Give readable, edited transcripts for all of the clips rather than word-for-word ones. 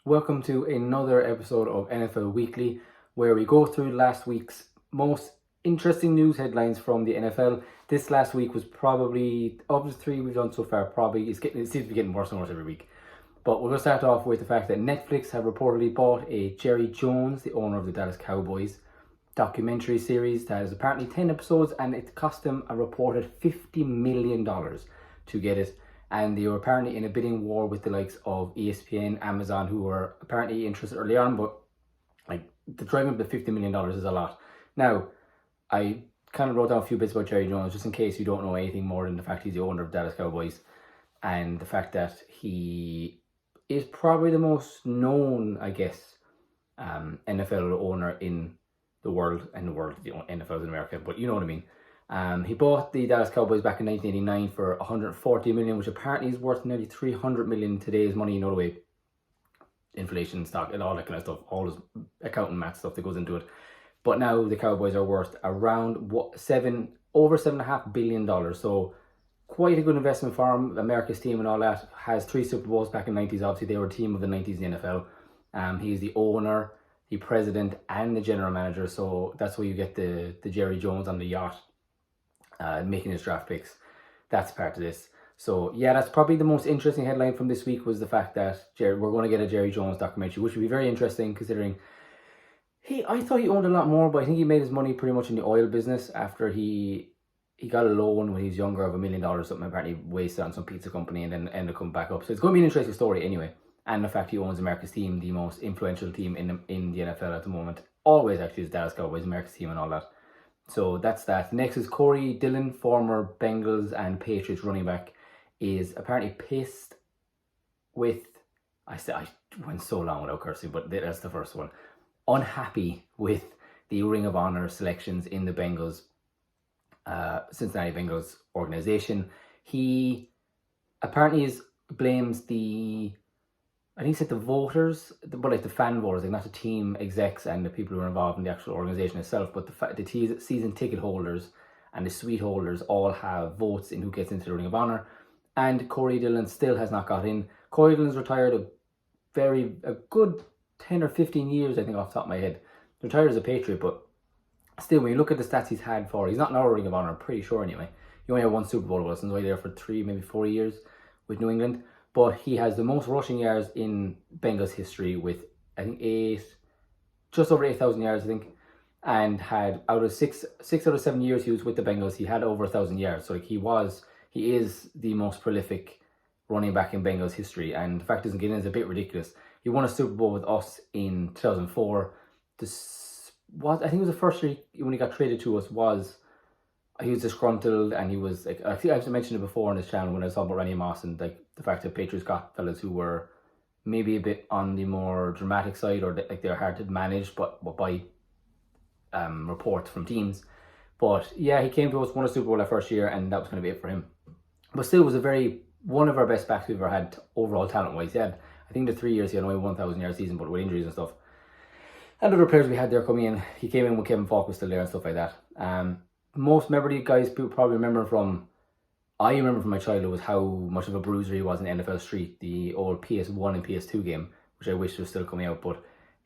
Welcome to another episode of NFL Weekly, where we go through last week's most interesting news headlines from the NFL. This last week was probably, of the three we've done so far, it seems to be getting worse and worse every week. But we're going to start off with the fact that Netflix have reportedly bought a Jerry Jones, the owner of the Dallas Cowboys, documentary series that has apparently 10 episodes, and it cost them a reported $50 million to get it. And they were apparently in a bidding war with the likes of ESPN, Amazon, who were apparently interested early on, but like the driving up the $50 million is a lot. Now, I kind of wrote down a few bits about Jerry Jones, just in case you don't know anything more than the fact he's the owner of Dallas Cowboys, and the fact that he is probably the most known, I guess, NFL owner in the world, NFL is in America, but you know what I mean. He bought the Dallas Cowboys back in 1989 for $140 million, which apparently is worth nearly $300 million today's money. You know the way inflation, stock, and all that kind of stuff, all this accounting math stuff that goes into it. But now the Cowboys are worth around over $7.5 billion. So quite a good investment for him. America's team and all that has 3 Super Bowls back in the 90s. Obviously, they were a team of the 90s in the NFL. He's the owner, the president, and the general manager. So that's where you get the Jerry Jones on the yacht. Making his draft picks. That's part of this. So yeah, that's probably the most interesting headline from this week, was the fact that we're going to get a Jerry Jones documentary, which would be very interesting considering I thought he owned a lot more, but I think he made his money pretty much in the oil business after he got a loan when he was younger of $1 million or something, apparently wasted on some pizza company and then ended up coming back up. So it's going to be an interesting story anyway. And the fact he owns America's team, the most influential team in the NFL at the moment, always actually is Dallas Cowboys, America's team and all that. So that's that. Next is Corey Dillon, former Bengals and Patriots running back, is apparently pissed with, I went so long without cursing, but that's the first one, unhappy with the Ring of Honor selections in the Bengals, Cincinnati Bengals organization. He apparently blames I think he said the voters, but like the fan voters, like not the team execs and the people who are involved in the actual organization itself, but the season ticket holders and the suite holders all have votes in who gets into the Ring of Honor. And Corey Dillon still has not got in. Corey Dillon's retired a good 10 or 15 years, I think, off the top of my head. Retired as a Patriot, but still, when you look at the stats he's had he's not in our Ring of Honor, I'm pretty sure anyway. He only had 1 Super Bowl with us and was only there for 3, maybe 4 years with New England. But he has the most rushing yards in Bengals history with, I think, just over 8,000 yards, I think. And had out of 6 out of 7 years he was with the Bengals, he had over 1,000 yards. So like he is the most prolific running back in Bengals history. And the fact he doesn't get in is a bit ridiculous. He won a Super Bowl with us in 2004. I think it was the first year when he got traded to us he was disgruntled, and he was like, I think I've mentioned it before on this channel when I was talking about Randy Moss and like the fact that Patriots got fellas who were maybe a bit on the more dramatic side, or like they're hard to manage, but by reports from teams. But yeah, he came to us, won a Super Bowl that first year, and that was going to be it for him. But still, was one of our best backs we've ever had overall talent wise. He had, I think, the 3 years he had only 1,000 yard season, but with injuries and stuff. And other players we had there coming in, he came in when Kevin Falk was still there and stuff like that. Most memorable guys people probably remember from my childhood was how much of a bruiser he was in NFL Street, the old PS1 and PS2 game, which I wish was still coming out. But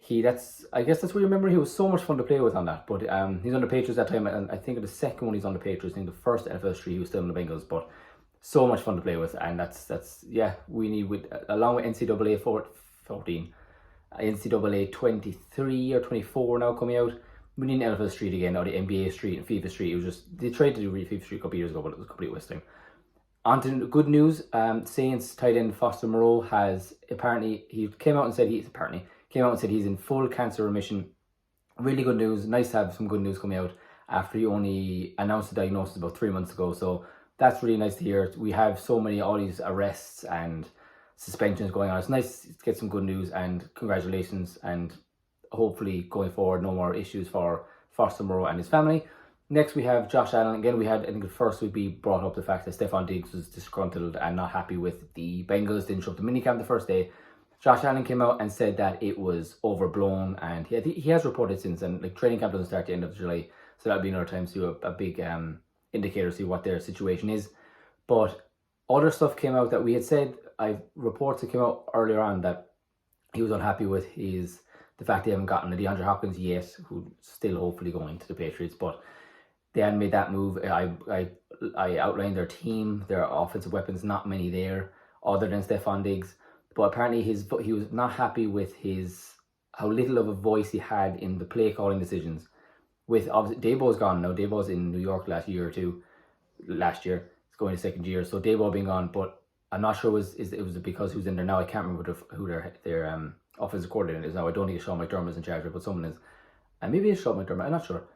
I guess that's what you remember. He was so much fun to play with on that. But he's on the Patriots that time, and I think the second one he's on the Patriots. I think the first NFL Street he was still on the Bengals, but so much fun to play with. And that's we need, with along with NCAA 14, NCAA 23 or 24 now coming out. We need an NFL Street again, or the NBA Street and FIFA Street. It was just, they tried to do FIFA Street a couple of years ago, but it was a complete waste of time. On to good news. Saints tight end Foster Moreau he came out and said he's in full cancer remission. Really good news. Nice to have some good news coming out after he only announced the diagnosis about 3 months ago. So that's really nice to hear. We have all these arrests and suspensions going on. It's nice to get some good news, and congratulations, and hopefully going forward no more issues for Foster Moreau and his family. Next we have Josh Allen. Again, I think the first week we brought up the fact that Stephon Diggs was disgruntled and not happy with the Bengals, didn't show up to minicamp the first day. Josh Allen came out and said that it was overblown, and he has reported since, and like training camp doesn't start at the end of July, so that'll be another time to do a big indicator to see what their situation is. But other stuff came out that we had said, reports that came out earlier on that he was unhappy with the fact they haven't gotten a DeAndre Hopkins yet, who's still hopefully going to the Patriots, but they hadn't made that move. I outlined their team, their offensive weapons, not many there other than Stephon Diggs. But apparently he was not happy with how little of a voice he had in the play calling decisions. With obviously Dabo's gone now. Dabo's in New York last year. It's going to second year. So Dabo being gone, but I'm not sure it was because who's in there now. I can't remember who their offensive coordinator is now. I don't think Sean McDermott's in charge of it, but someone is. And maybe it's Sean McDermott, I'm not sure.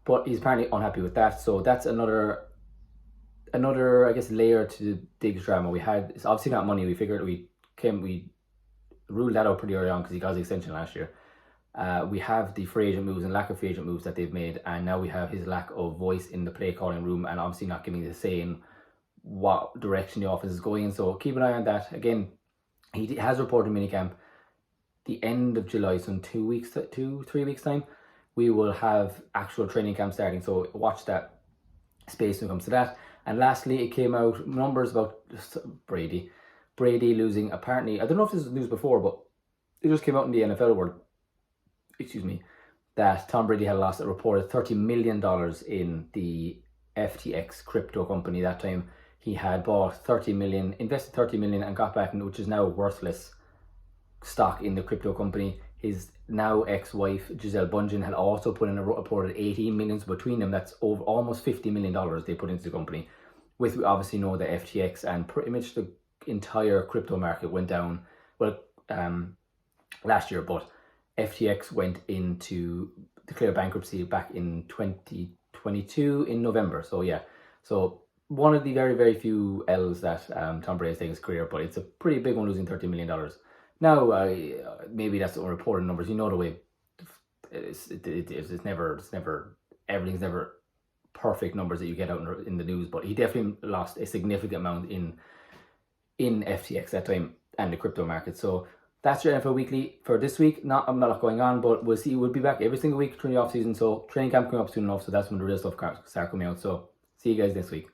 But he's apparently unhappy with that. So that's another I guess layer to the Diggs drama. It's obviously not money. We figured we ruled that out pretty early on because he got his extension last year. We have the free agent moves and lack of free agent moves that they've made, and now we have his lack of voice in the play calling room, and obviously not giving the say in what direction the offense is going in. So keep an eye on that. Again, he has reported minicamp the end of July, so in 3 weeks time, we will have actual training camp starting. So watch that space when it comes to that. And lastly, it came out numbers about Brady losing, apparently, I don't know if this was news before, but it just came out in the NFL world, that Tom Brady had lost a reported $30 million in the FTX crypto company. That time he had bought invested 30 million and got back, which is now worthless stock in the crypto company. His now ex-wife Gisele Bundchen had also put in a reported 18 million. So between them, that's over almost $50 million they put into the company. We obviously know the FTX and pretty much the entire crypto market went down last year, but FTX went into declare bankruptcy back in 2022 in November. So yeah, so one of the very, very few L's that Tom Brady has taken his career, but it's a pretty big one, losing $30 million. Now, maybe that's the reported numbers. You know the way it's never everything's never perfect numbers that you get out in the news. But he definitely lost a significant amount in FTX that time and the crypto market. So that's your NFL Weekly for this week. Not a lot going on, but we'll be back every single week during the off season. So training camp coming up soon enough. So that's when the real stuff starts coming out. So see you guys next week.